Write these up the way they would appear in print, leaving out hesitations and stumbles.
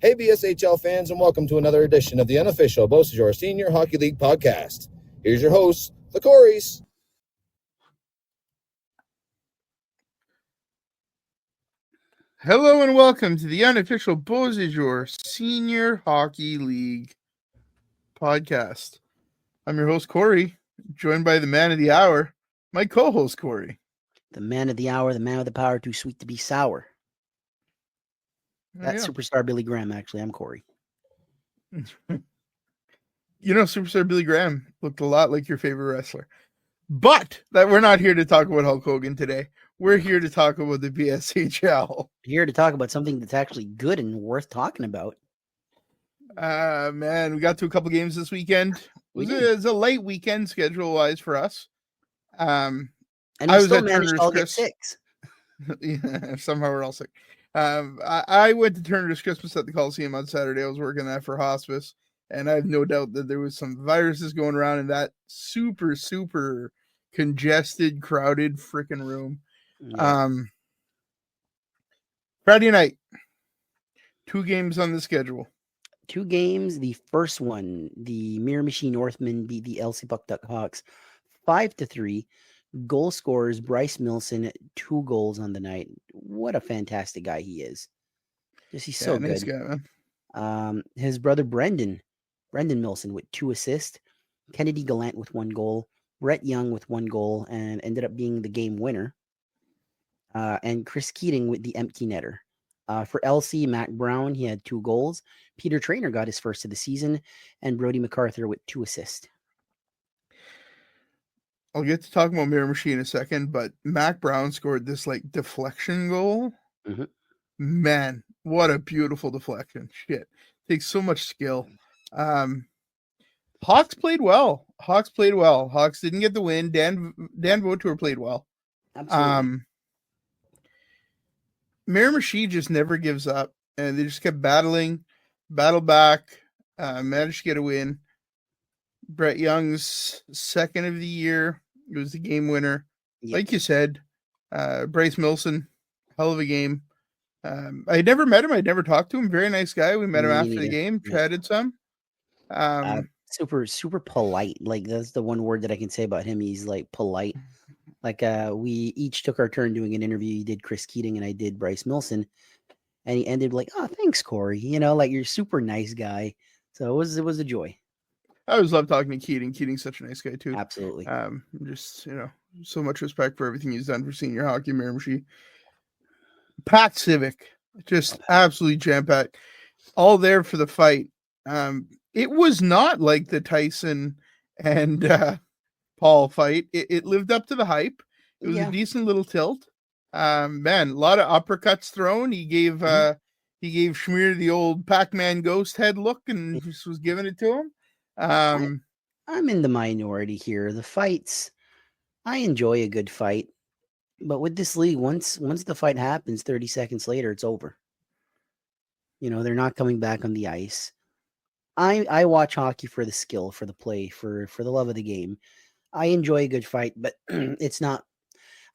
Hey, BSHL fans, and welcome to another edition of the unofficial BSHL Senior Hockey League podcast. Here's your hosts, the Corys. Hello and welcome to the unofficial BSHL Senior Hockey League podcast. I'm your host, Corey, joined by the man of the hour, my co-host, Corey. The man of the hour, the man with the power, too sweet to be sour. That's Superstar Billy Graham, actually. I'm Corey. You know, Superstar Billy Graham looked a lot like your favorite wrestler. But that we're not here to talk about Hulk Hogan today. We're here to talk about the BSHL. Here to talk about something that's actually good and worth talking about. Man, we got to a couple games this weekend. It was a late weekend schedule-wise for us. And we still managed to all get six. Yeah, somehow we're all sick. I went to Turner's Christmas at the Coliseum on Saturday. I was working that for hospice, and I have no doubt that there was some viruses going around in that super, super congested, crowded freaking room. Yeah. Friday night, 2 games on the schedule. 2 games. The first one, the Miramichi Northmen beat the LC Puck Duck Hawks 5-3. Goal scorers Bryce Milson, 2 goals on the night. What a fantastic guy he is. He's so good. Nice guy, man. His brother Brendan Milson with 2 assists. Kennedy Gallant with 1 goal. Brett Young with 1 goal and ended up being the game winner. And Chris Keating with the empty netter. For LC, Mac Brown, he had 2 goals. Peter Traynor got his first of the season, and Brody MacArthur with 2 assists. I'll get to talk about Miramichi in a second, but Mac Brown scored this deflection goal. Mm-hmm. Man, what a beautiful deflection. Shit. Takes so much skill. Hawks played well. Hawks didn't get the win. Dan Vautour played well. Absolutely. Miramichi just never gives up, and they just kept battle back, managed to get a win. Brett Young's second of the year. It was the game winner. Yep. Like you said, Bryce Milson, hell of a game. I never met him. I'd never talked to him. Very nice guy. We met him after the game, chatted some. Super, super polite. That's the one word that I can say about him. He's polite. We each took our turn doing an interview. You did Chris Keating and I did Bryce Milson. And he ended oh, thanks, Corey. You're a super nice guy. So it was a joy. I always love talking to Keating. Keating's such a nice guy too. Absolutely. Just, so much respect for everything he's done for senior hockey, Miramichi. Pat Civic, just absolutely jam-packed. All there for the fight. It was not like the Tyson and Paul fight. It lived up to the hype. It was a decent little tilt. Man, a lot of uppercuts thrown. He gave Schmier the old Pac-Man ghost head look and just was giving it to him. I'm in the minority here. The fights, I enjoy a good fight, but with this league, once the fight happens, 30 seconds later, it's over. They're not coming back on the ice. I watch hockey for the skill, for the play, for the love of the game. I enjoy a good fight, but it's not.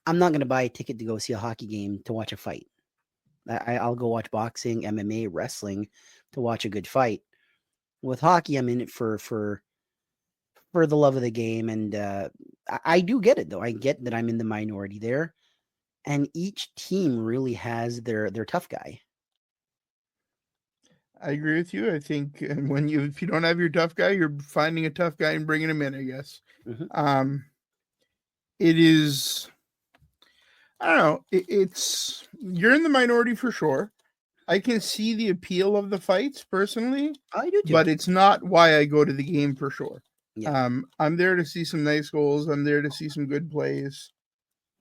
I'm not going to buy a ticket to go see a hockey game to watch a fight. I'll go watch boxing, MMA, wrestling to watch a good fight. With hockey, I'm in it for the love of the game, and I do get it though. I get that I'm in the minority there, and each team really has their tough guy. I agree with you. I think if you don't have your tough guy, you're finding a tough guy and bringing him in, I guess. Mm-hmm. It is. I don't know. It's you're in the minority for sure. I can see the appeal of the fights personally. I do too. But it's not why I go to the game for sure. Yeah. I'm there to see some nice goals. I'm there to see some good plays.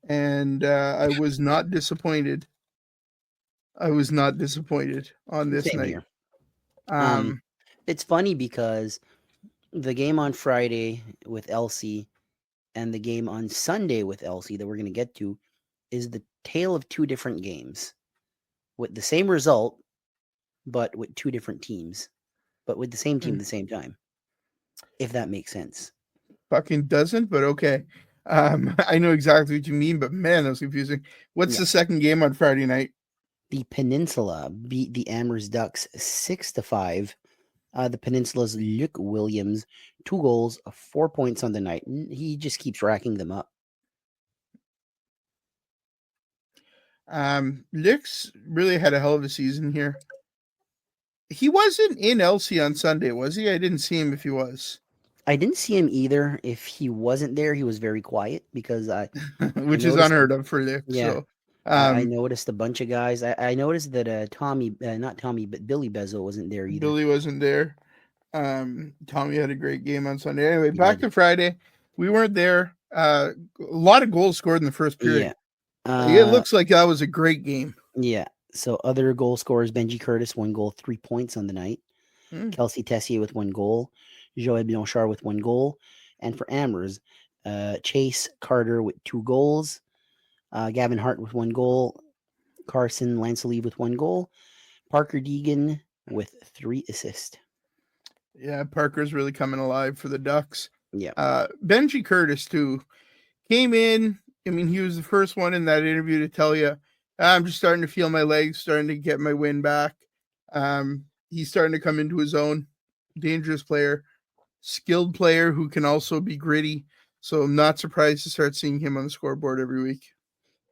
And I was not disappointed. on this Same night. Here. It's funny because the game on Friday with LC and the game on Sunday with LC that we're going to get to is the tale of 2 different games. With the same result, but with 2 different teams, but with the same team at the same time, if that makes sense. Fucking doesn't, but okay. I know exactly what you mean, but man, that was confusing. What's the second game on Friday night? The Peninsula beat the Amherst Ducks 6-5. The Peninsula's Luke Williams, 2 goals, 4 points on the night. He just keeps racking them up. Luke's really had a hell of a season here. He wasn't in Elsie on Sunday, was he? I didn't see him if he was. I didn't see him either. If he wasn't there, he was very quiet because which is unheard of for Luke. Yeah. So, I noticed a bunch of guys. I noticed that not Tommy, but Billy Bezzo wasn't there either. Billy wasn't there. Tommy had a great game on Sunday. Anyway, back to Friday. We weren't there. A lot of goals scored in the first period. Yeah. It looks like that was a great game. Yeah. So other goal scorers, Benji Curtis, 1 goal, 3 points on the night. Kelsey Tessier with 1 goal. Joël Blanchard with 1 goal. And for Amherst, Chase Carter with 2 goals. Gavin Hart with 1 goal. Carson Lancelieve with 1 goal. Parker Deegan with 3 assists. Yeah, Parker's really coming alive for the Ducks. Yeah. Benji Curtis, too, came in. I mean, he was the first one in that interview to tell you, I'm just starting to feel my legs, starting to get my wind back. He's starting to come into his own. Dangerous player, skilled player who can also be gritty. So I'm not surprised to start seeing him on the scoreboard every week.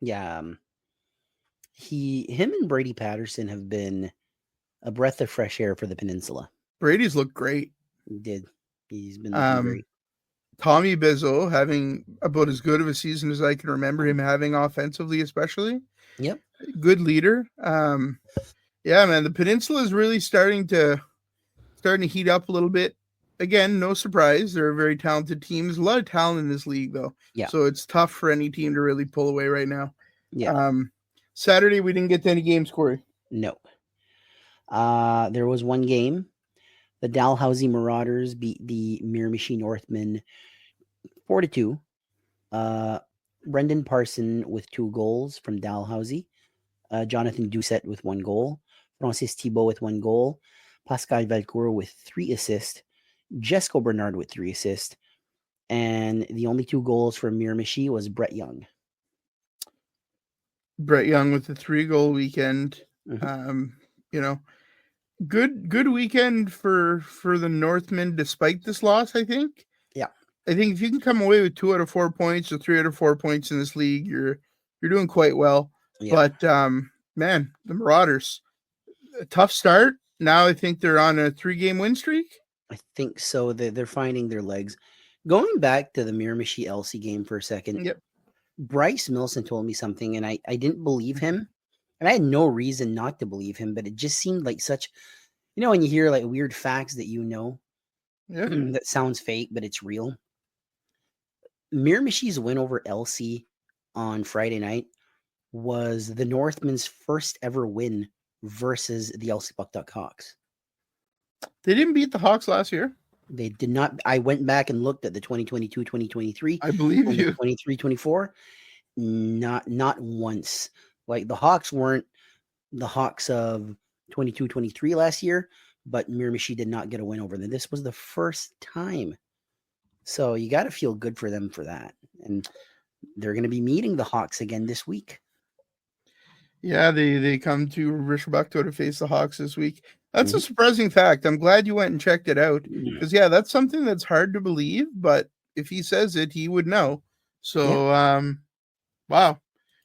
Yeah. Him and Brady Patterson have been a breath of fresh air for the Peninsula. Brady's looked great. He did. He's been looking great. Tommy Bizzo having about as good of a season as I can remember him having offensively, especially. Yep. Good leader. Yeah, man, the Peninsula is really starting to heat up a little bit. Again, no surprise. They're a very talented team. There's a lot of talent in this league, though. Yeah. So it's tough for any team to really pull away right now. Yeah. Saturday, we didn't get to any games, Corey. No. There was one game. The Dalhousie Marauders beat the Miramichi Northmen 4-2. Brendan Parson with 2 goals from Dalhousie. Jonathan Doucette with 1 goal. Francis Thibault with 1 goal. Pascal Valcourt with 3 assists. Jesco Bernard with 3 assists. And the only 2 goals for Miramichi was Brett Young. Brett Young with the 3-goal weekend. Mm-hmm. Good weekend for the Northmen despite this loss, I think. Yeah. I think if you can come away with 2 out of 4 points or 3 out of 4 points in this league, you're doing quite well. Yeah. But man, the Marauders, a tough start. Now I think they're on a 3-game win streak. I think so. They're finding their legs. Going back to the Miramichi Elsie game for a second. Yep. Bryce Milson told me something, and I didn't believe him. And I had no reason not to believe him, but it just seemed like such, when you hear like weird facts that that sounds fake, but it's real. Miramichi's win over Elsie on Friday night was the Northmen's first ever win versus the Elsie Buck Duck Hawks. They didn't beat the Hawks last year. They did not. I went back and looked at the 2022-2023. I believe you. 23-24. Not once. Like the Hawks weren't the Hawks of 22-23 last year, but Miramichi did not get a win over them. This was the first time. So you got to feel good for them for that. And they're going to be meeting the Hawks again this week. Yeah, they come to Richard-Buckto to face the Hawks this week. That's a surprising fact. I'm glad you went and checked it out. Because, that's something that's hard to believe. But if he says it, he would know. So, wow.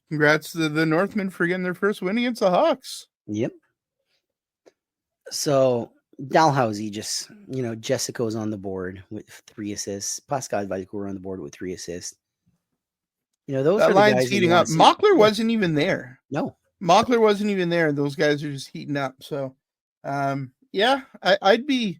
Congrats to the Northmen for getting their first win against the Hawks. Yep. So, Dalhousie just, Jessica's on the board with 3 assists. Pascal Valcourt on the board with 3 assists. Those that are the line's guys heating up. Mockler wasn't even there. No. Mockler wasn't even there. Those guys are just heating up. So, I'd be,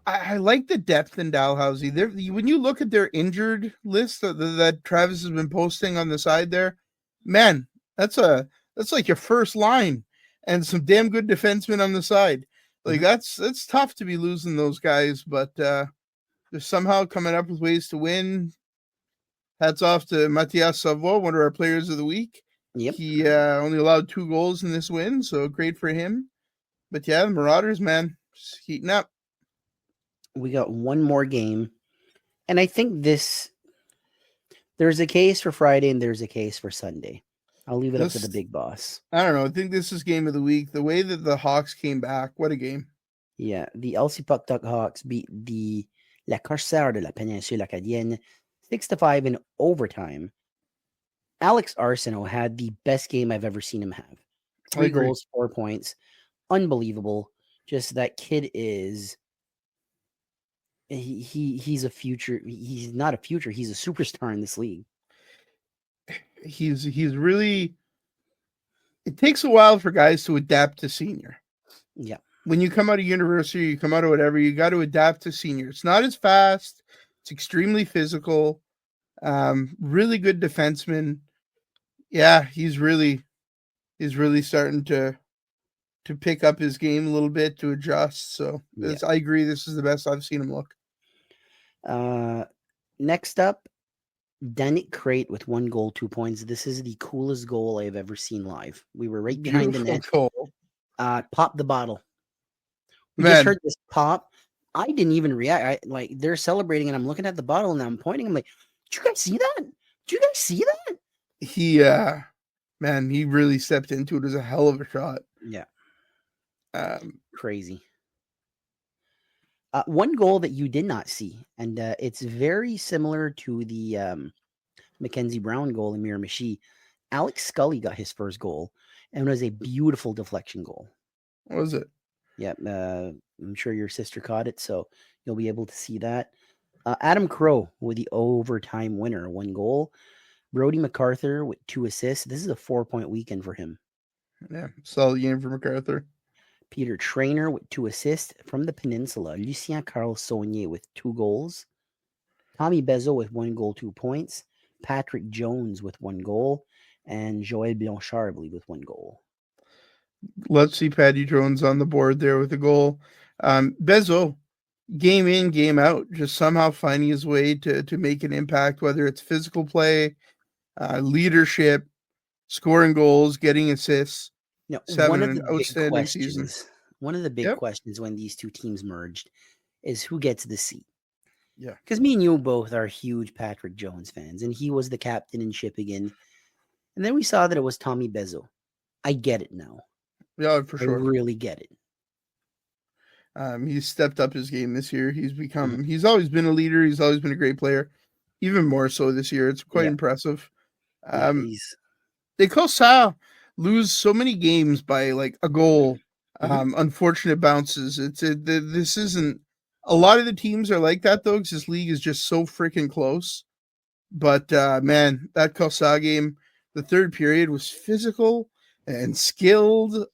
I like the depth in Dalhousie. When you look at their injured list that Travis has been posting on the side there, man, that's like your first line and some damn good defensemen on the side. Like that's tough to be losing those guys, but they're somehow coming up with ways to win. Hats off to Mathias Savoie, one of our players of the week. Yep. He only allowed 2 goals in this win, so great for him. But the Marauders, man, just heating up. We got one more game. And I think there's a case for Friday and there's a case for Sunday. I'll leave it up to the big boss. I don't know. I think this is game of the week. The way that the Hawks came back, what a game. Yeah, the LC Puck Duck Hawks beat the La Corsair de la Péninsule Acadienne 6-5 in overtime. Alex Arsenault had the best game I've ever seen him have. 3 goals, 4 points. Unbelievable. Just that kid is he's a future. He's not a future. He's a superstar in this league. He's really. It takes a while for guys to adapt to senior. Yeah. When you come out of university, you come out of whatever, you got to adapt to senior. It's not as fast. It's extremely physical. Really good defenseman. Yeah, he's really starting to pick up his game a little bit, to adjust. So I agree. This is the best I've seen him look. Next up, Danik Crate with 1 goal, 2 points. This is the coolest goal I've ever seen live. We were right behind the net. Goal. Pop the bottle. We Man. just heard this pop. I didn't even react. They're celebrating, and I'm looking at the bottle, and I'm pointing. I'm like, "Did you guys see that? Did you guys see that?" He really stepped into it. It was a hell of a shot. Yeah. Crazy. 1 goal that you did not see, and it's very similar to the Mackenzie Brown goal in Miramichi. Alex Scully got his first goal, and it was a beautiful deflection goal. What was it? Yeah, I'm sure your sister caught it, so you'll be able to see that. Adam Crow with the overtime winner, 1 goal. Brody MacArthur with 2 assists. This is a 4-point weekend for him. Yeah, solid game for MacArthur. Peter Trainer with 2 assists from the Peninsula. Lucien Carl Saunier with 2 goals. Tommy Bezo with 1 goal, 2 points. Patrick Jones with 1 goal. And Joël Blanchard, I believe, with 1 goal. Let's see Patty Jones on the board there with a goal. Bezo, game in, game out, just somehow finding his way to make an impact, whether it's physical play, leadership, scoring goals, getting assists. Now, 7, one of the outstanding big season. questions, one of the big questions when these two teams merged is who gets the seat. Yeah. Because me and you both are huge Patrick Jones fans, and he was the captain in Shippigan. And then we saw that it was Tommy Bezo. I get it now. Yeah, for sure. I really get it. He's stepped up his game this year. He's become, he's always been a leader. He's always been a great player, even more so this year. It's quite impressive. They call Sal lose so many games by like a goal, unfortunate bounces. This isn't, a lot of the teams are like that though, because this league is just so freaking close. But man, that Cossa game, the third period was physical and skilled.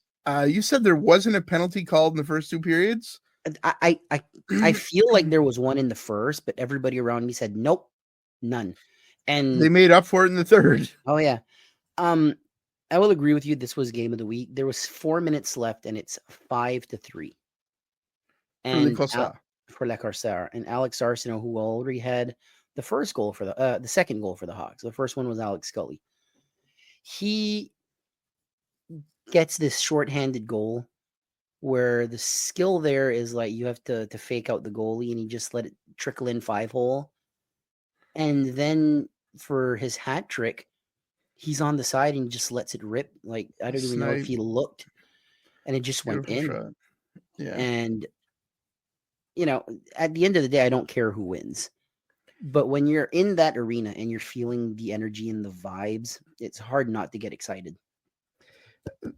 You said there wasn't a penalty called in the first 2 periods. I feel like there was one in the first, but everybody around me said nope, none. And they made up for it in the third. Oh yeah. I will agree with you. This was game of the week. There was 4 minutes left, and it's 5-3. And for La Corsair, and Alex Arsenault, who already had the first goal for the second goal for the Hawks. The first one was Alex Scully. He gets this shorthanded goal where the skill there is like you have to fake out the goalie, and he just let it trickle in 5-hole. And then for his hat trick, he's on the side and just lets it rip. Like, I don't even know if he looked, and it just went in. Shot. Yeah. And, you know, at the end of the day, I don't care who wins. But when you're in that arena and you're feeling the energy and the vibes, it's hard not to get excited.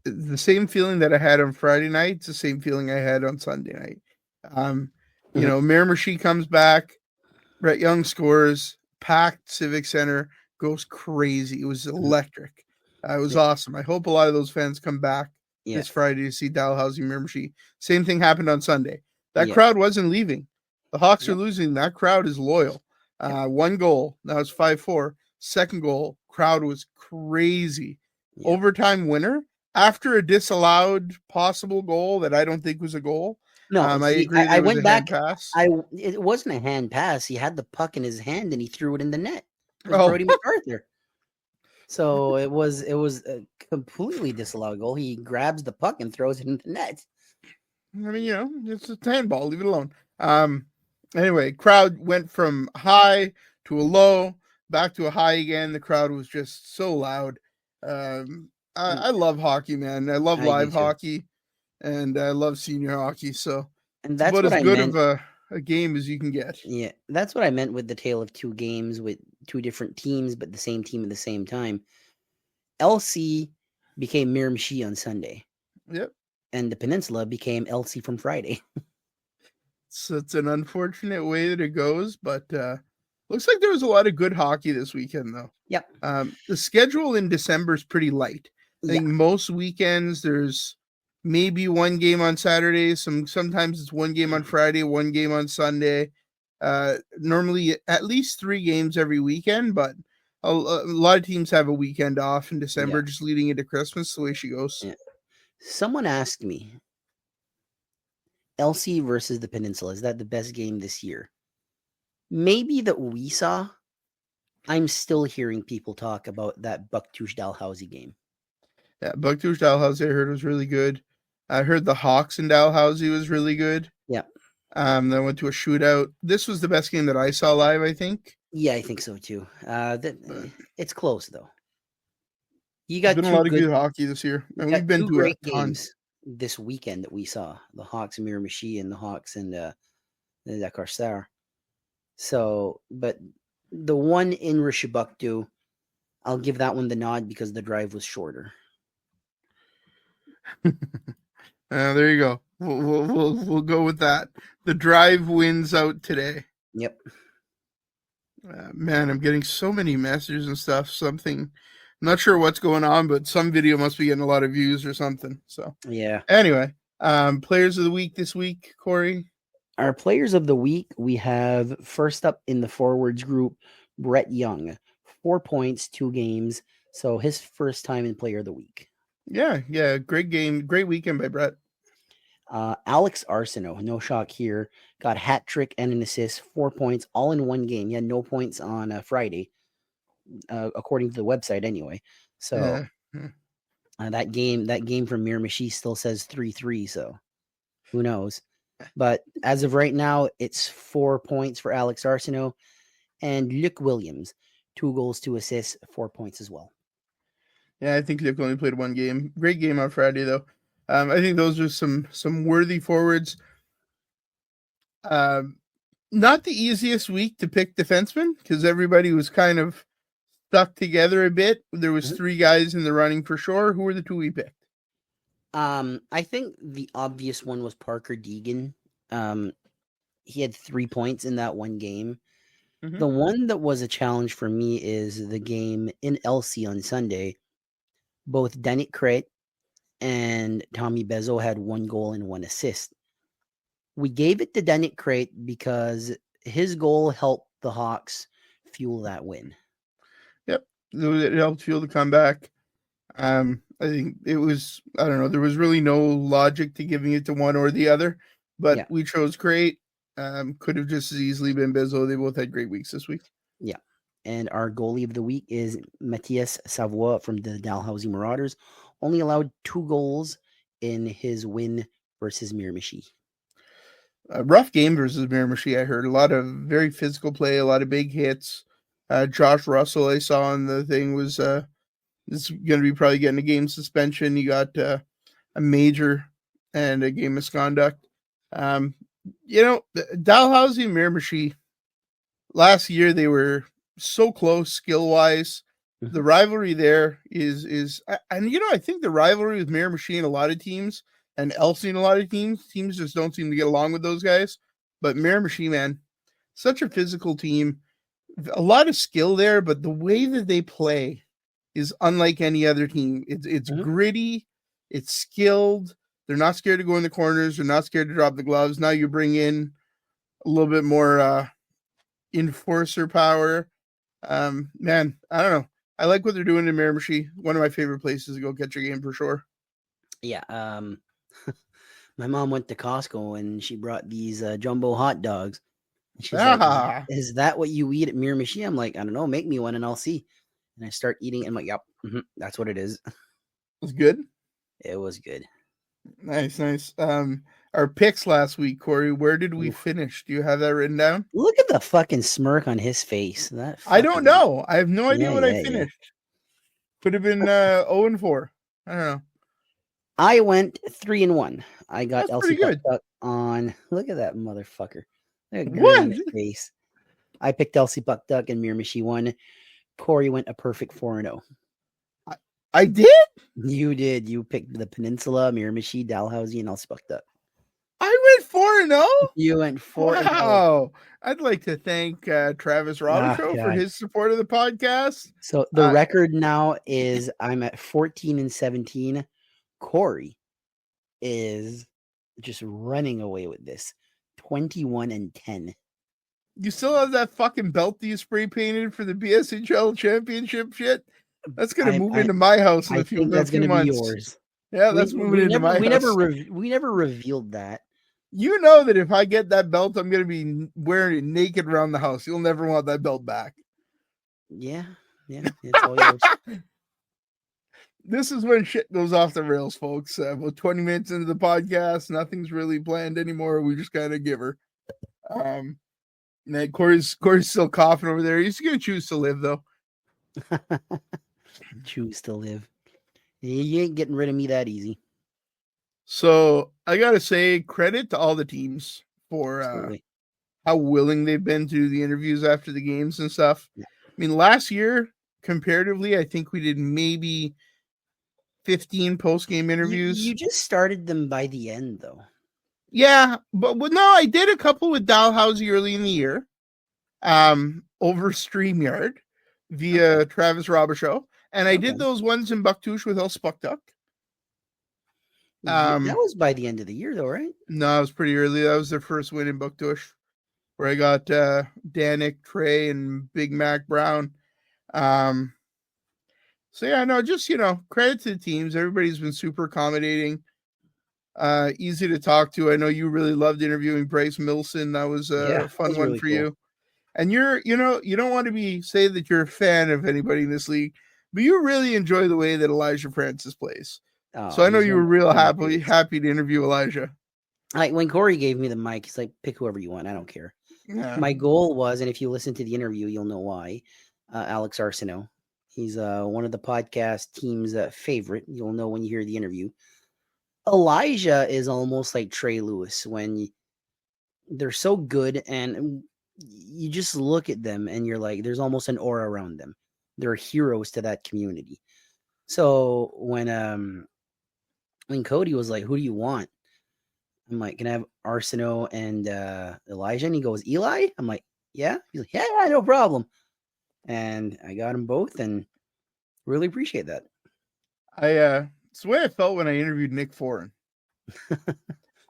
The same feeling that I had on Friday night, it's the same feeling I had on Sunday night. You know, Miramichi comes back, Brett Young scores, packed Civic Center, goes crazy. It was electric. It was awesome. I hope a lot of those fans come back this Friday to see Dalhousie Miramichi. Same thing happened on Sunday. That crowd wasn't leaving. The Hawks are losing. That crowd is loyal. 1 goal. Now it's 5-4. Second goal. Crowd was crazy. Overtime winner after a disallowed possible goal that I don't think was a goal. No, I agree. I went back. It wasn't a hand pass. He had the puck in his hand and he threw it in the net. Brody MacArthur. So it was a completely disallowed goal. He grabs the puck and throws it in the net. I mean, you know, it's a handball. Leave it alone. Anyway, crowd went from high to a low, back to a high again. The crowd was just so loud. I love hockey, man. I love I do live too. hockey, and I love senior hockey. So And it's that's about what as I good meant. of a game as you can get. Yeah, that's what I meant with the tale of two games with two different teams, but the same team at the same time. LC became Miramichi on Sunday, Yep. and the Peninsula became LC from Friday. So it's an unfortunate way that it goes, but looks like there was a lot of good hockey this weekend, though. Yep. The schedule in December is pretty light. I think most weekends there's maybe one game on Saturday. Sometimes it's one game on Friday, one game on Sunday. Normally at least 3 games every weekend, but a lot of teams have a weekend off in December, just leading into Christmas. The way she goes. Yeah. Someone asked me, LC versus the Peninsula, is that the best game this year? Maybe that we saw. I'm still hearing people talk about that Bucktoosh Dalhousie game. Yeah, Bucktoosh Dalhousie I heard was really good. I heard the Hawks in Dalhousie was really good. Yeah. Then I went to a shootout. This was the best game that I saw live, I think. Yeah, I think so too. It's close though. You There's got been a lot of good hockey this year, and we've been two to great a ton. games this weekend that we saw: the Hawks and Miramichi, and the Hawks and the Corsair. So, but the one in Rishibuktu, I'll give that one the nod because the drive was shorter. There you go. We'll go with that. The drive wins out today. Yep. Man, I'm getting so many messages and stuff. I'm not sure what's going on, but some video must be getting a lot of views or something. So yeah. Anyway, players of the week this week, Corey. Our players of the week, we have first up in the forwards group, Brett Young, 4 points, 2 games. So his first time in player of the week. Yeah, great game, great weekend by Brett. Alex Arsenault, no shock here, got a hat trick and an assist, 4 points, all in one game. He had no points on Friday, according to the website anyway. So that game from Miramichi still says 3-3, so who knows? But as of right now, it's 4 points for Alex Arsenault, and Luke Williams, 2 goals, 2 assists, 4 points as well. Yeah, I think Luke only played one game. Great game on Friday, though. I think those are some worthy forwards. Not the easiest week to pick defensemen because everybody was kind of stuck together a bit. There was 3 guys in the running for sure. Who were the 2 we picked? I think the obvious one was Parker Deegan. He had 3 points in that one game. Mm-hmm. The one that was a challenge for me is the game in LC on Sunday. Both Dennett Crate and Tommy Bezzo had 1 goal and 1 assist. We gave it to Dennett Crate because his goal helped the Hawks fuel that win. Yep, it helped fuel the comeback. I think it was, I don't know, there was really no logic to giving it to one or the other, but we chose Crate. Could have just as easily been Bezzo. They both had great weeks this week. Yeah. And our goalie of the week is Matthias Savoie from the Dalhousie Marauders. Only allowed 2 goals in his win versus Miramichi. A rough game versus Miramichi, I heard. A lot of very physical play, a lot of big hits. Josh Russell, I saw on the thing, was is going to be probably getting a game suspension. He got a major and a game misconduct. Dalhousie and Miramichi, last year they were so close skill-wise. Mm-hmm. The rivalry there is I think the rivalry with Miramichi and a lot of teams and LC and a lot of teams just don't seem to get along with those guys. But Miramichi, man, such a physical team, a lot of skill there, but the way that they play is unlike any other team. It's gritty, it's skilled. They're not scared to go in the corners. They're not scared to drop the gloves. Now you bring in a little bit more enforcer power. Man, I don't know. I like what they're doing in Miramichi. One of my favorite places to go catch a game for sure. Yeah. My mom went to Costco and she brought these jumbo hot dogs. And she's like, is that what you eat at Miramichi? I'm like, I don't know. Make me one and I'll see. And I start eating it. I'm like, yep, that's what it is. It was good? It was good. Nice. Our picks last week, Corey, where did we finish? Do you have that written down? Look at the fucking smirk on his face. I don't know. I have no idea what I finished. Could have been 0-4. I don't know. I went 3-1. I got That's Elsie pretty good. Puck Duck on. Look at that motherfucker. Look at What? grin on his face. I picked Elsie Puck Duck and Miramichi won. Corey went a perfect 4-0. I did? You did. You picked the Peninsula, Miramichi, Dalhousie, and Elsie Puck Duck. I went 4-0? You went 4-0. Wow. I'd like to thank Travis Robichaud for his support of the podcast. So the record now is I'm at 14-17. Corey is just running away with this. 21-10. You still have that fucking belt that you spray painted for the BSHL championship shit? That's gonna move into my house in a few months. Be yours. Yeah, that's moving into my house. We never revealed that. You know that if I get that belt, I'm gonna be wearing it naked around the house. You'll never want that belt back. Yeah, it's all yours. This is when shit goes off the rails, folks. About 20 minutes into the podcast, nothing's really planned anymore. We just kind of give her. And Corey's still coughing over there. He's gonna choose to live though. Choose to live. You ain't getting rid of me that easy. So I gotta say, credit to all the teams for how willing they've been to do the interviews after the games and stuff. Yeah. I mean, last year, comparatively, I think we did maybe 15 post-game interviews. You just started them by the end, though. Yeah, but no, I did a couple with Dalhousie early in the year, over StreamYard via Travis Robichaud, and I did those ones in Bucktouche with El Spuckduck. That was by the end of the year, though, right? No, it was pretty early. That was their first win in Bucktouche, where I got Danik, Trey, and Big Mac Brown. So yeah, no, just credit to the teams. Everybody's been super accommodating. Easy to talk to. I know you really loved interviewing Bryce Milson. That was a fun one really for you. And you don't want to say that you're a fan of anybody in this league, but you really enjoy the way that Elijah Francis plays. Oh, so I know you were real happy to interview Elijah. Like when Corey gave me the mic, he's like, pick whoever you want. I don't care. Yeah. My goal was, and if you listen to the interview, you'll know why. Alex Arsenault. He's one of the podcast team's favorite. You'll know when you hear the interview. Elijah is almost like Trey Lewis when they're so good and you just look at them and you're like, there's almost an aura around them. They're heroes to that community. So when Cody was like, who do you want? I'm like, can I have Arsenault and Elijah? And he goes, Eli? I'm like, yeah. He's like, yeah, no problem. And I got them both and really appreciate that. It's the way I felt when I interviewed Nick Foran.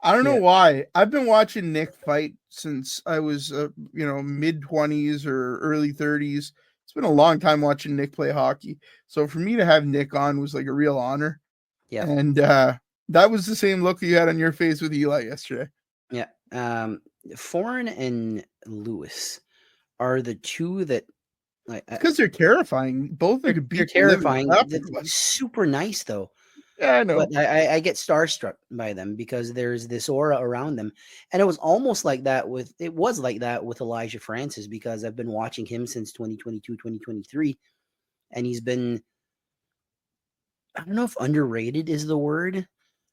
I don't know why. I've been watching Nick fight since I was, mid-20s or early 30s. It's been a long time watching Nick play hockey. So for me to have Nick on was like a real honor. Yeah. And that was the same look you had on your face with Eli yesterday. Yeah. Foran and Lewis are the two that because they're terrifying. Both they're terrifying. Super nice though. Yeah, I know. But I get starstruck by them because there's this aura around them. And it was almost like that with Elijah Francis because I've been watching him since 2022, 2023. And he's been, I don't know if underrated is the word,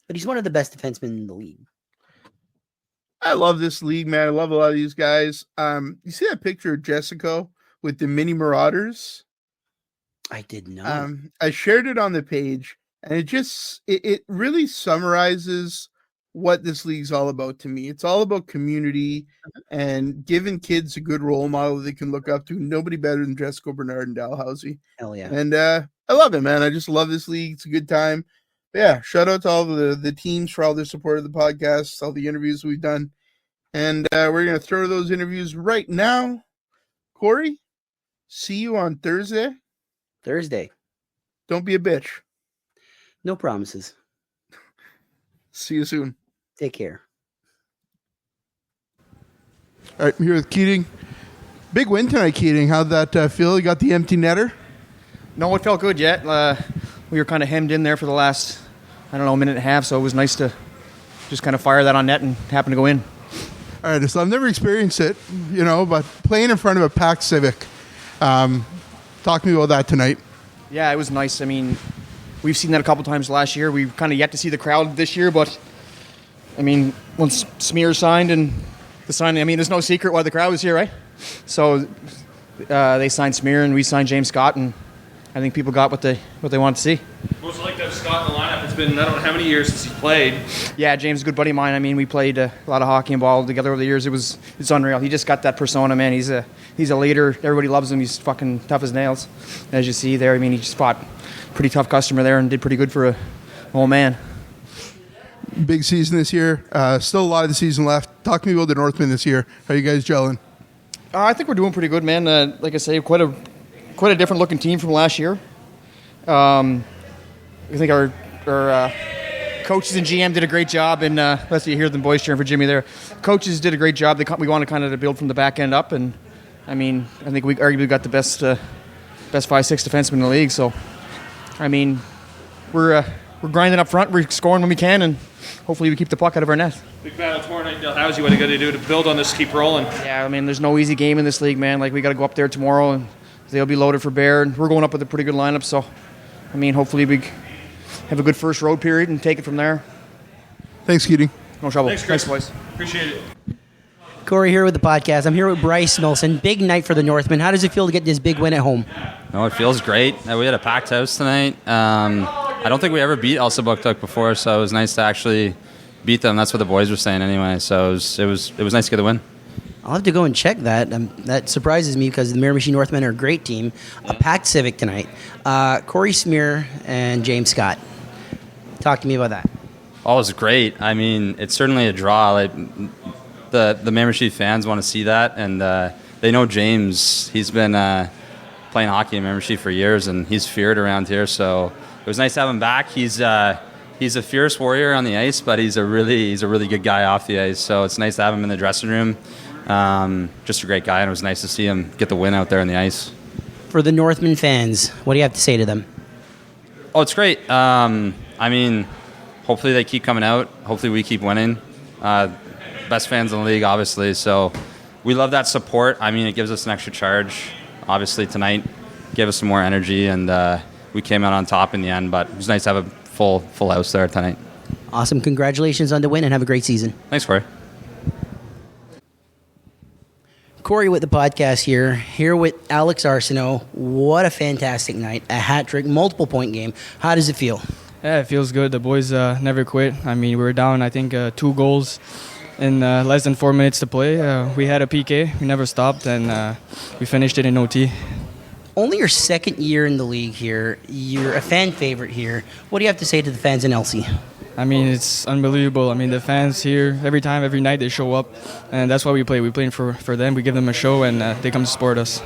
but he's one of the best defensemen in the league. I love this league, man. I love a lot of these guys. You see that picture of Jessica with the mini Marauders? I did not. I shared it on the page. And it really summarizes what this league's all about to me. It's all about community and giving kids a good role model they can look up to. Nobody better than Jessica Bernard and Dalhousie. Hell yeah. And I love it, man. I just love this league. It's a good time. But yeah, shout out to all the teams for all their support of the podcast, all the interviews we've done. And we're going to throw those interviews right now. Corey, see you on Thursday. Don't be a bitch. No promises. See you soon. Take care. All right, I'm here with Keating. Big win tonight, Keating. How'd that feel? You got the empty netter? No, it felt good yet. We were kind of hemmed in there for the last, minute and a half, so it was nice to just kind of fire that on net and happen to go in. All right, so I've never experienced it, but playing in front of a packed Civic. Talk to me about that tonight. Yeah, it was nice. I mean, we've seen that a couple times last year. We've kind of yet to see the crowd this year, but I mean, once Smear signed and the signing, I mean, there's no secret why the crowd was here, right? So they signed Smear and we signed James Scott, and I think people got what they wanted to see. What was it like to have Scott in the lineup? It's been, I don't know how many years since he played. Yeah, James is a good buddy of mine. I mean, we played a lot of hockey and ball together over the years. It's unreal. He just got that persona, man. He's a leader. Everybody loves him. He's fucking tough as nails. As you see there, I mean, he just fought a pretty tough customer there and did pretty good for a old man. Big season this year. Still a lot of the season left. Talk to me about the Northmen this year. How are you guys gelling? I think we're doing pretty good, man. Like I say, quite a different looking team from last year. I think our coaches and GM did a great job, and let's hear the boys cheering for Jimmy there. Coaches did a great job. We wanted kind of to build from the back end up, and I mean, I think we arguably got the best 5-6 defensemen in the league. So, I mean, we're grinding up front. We're scoring when we can, and hopefully we keep the puck out of our net. Big battle tomorrow night in Dalhousie. What are you going to do to build on this, keep rolling? Yeah, I mean, there's no easy game in this league, man. Like, we got to go up there tomorrow, and they'll be loaded for bear, and we're going up with a pretty good lineup. So, I mean, hopefully we have a good first road period and take it from there. Thanks, Keating. No trouble. Thanks, Chris. Boys. Appreciate it. Corey here with the podcast. I'm here with Bryce Milson. Big night for the Northmen. How does it feel to get this big win at home? No, it feels great. We had a packed house tonight. I don't think we ever beat Elsabuktuk before, so it was nice to actually beat them. That's what the boys were saying anyway. So it was nice to get the win. I'll have to go and check that. That surprises me because the Miramichi Northmen are a great team. A packed Civic tonight. Corey Smear and James Scott. Talk to me about that. Oh, it was great. I mean, it's certainly a draw. Like the Miramichi fans want to see that, and they know James. He's been playing hockey in Miramichi for years, and he's feared around here. So it was nice to have him back. He's a fierce warrior on the ice, but he's a really good guy off the ice. So it's nice to have him in the dressing room. Just a great guy, and it was nice to see him get the win out there on the ice. For the Northmen fans, what do you have to say to them? Oh, it's great. I mean, hopefully they keep coming out. Hopefully we keep winning. Best fans in the league, obviously. So we love that support. I mean, it gives us an extra charge. Obviously tonight gave us some more energy, and we came out on top in the end. But it was nice to have a full house there tonight. Awesome. Congratulations on the win, and have a great season. Thanks, Corey. Corey with the podcast here with Alex Arsenault. What a fantastic night. A hat trick, multiple point game. How does it feel? Yeah, it feels good. The boys never quit. I mean, we were down, I think, 2 goals in less than 4 minutes to play. We had a PK. We never stopped, and we finished it in OT. Only your second year in the league here. You're a fan favorite here. What do you have to say to the fans in Elsie? I mean, it's unbelievable. I mean, the fans here, every night they show up, and that's why we play. We play for them. We give them a show, and they come to support us.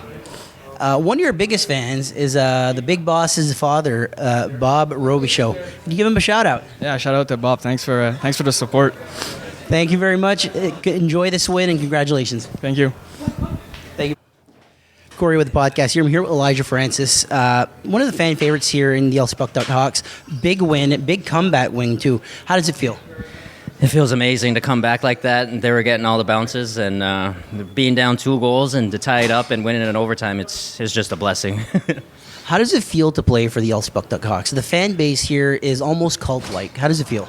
One of your biggest fans is the big boss's father, Bob Robichaud. Can you give him a shout out? Yeah, shout out to Bob. Thanks for the support. Thank you very much. Enjoy this win, and congratulations. Thank you. Thank you. Corey with the podcast here. I'm here with Elijah Francis, one of the fan favorites here in the Elsabuktuk Hawks. Big win, big comeback win too. How does it feel? It feels amazing to come back like that, and they were getting all the bounces, and being down 2 goals and to tie it up and winning in overtime, it's just a blessing. How does it feel to play for the Elsabuktuk Hawks? The fan base here is almost cult-like. How does it feel?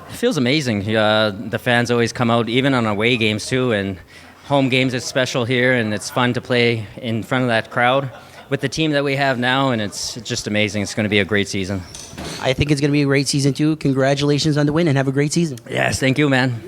It feels amazing. The fans always come out, even on away games too, and home games is special here, and it's fun to play in front of that crowd with the team that we have now, and it's just amazing. It's going to be a great season. I think it's going to be a great season too. Congratulations on the win, and have a great season. Yes, thank you, man.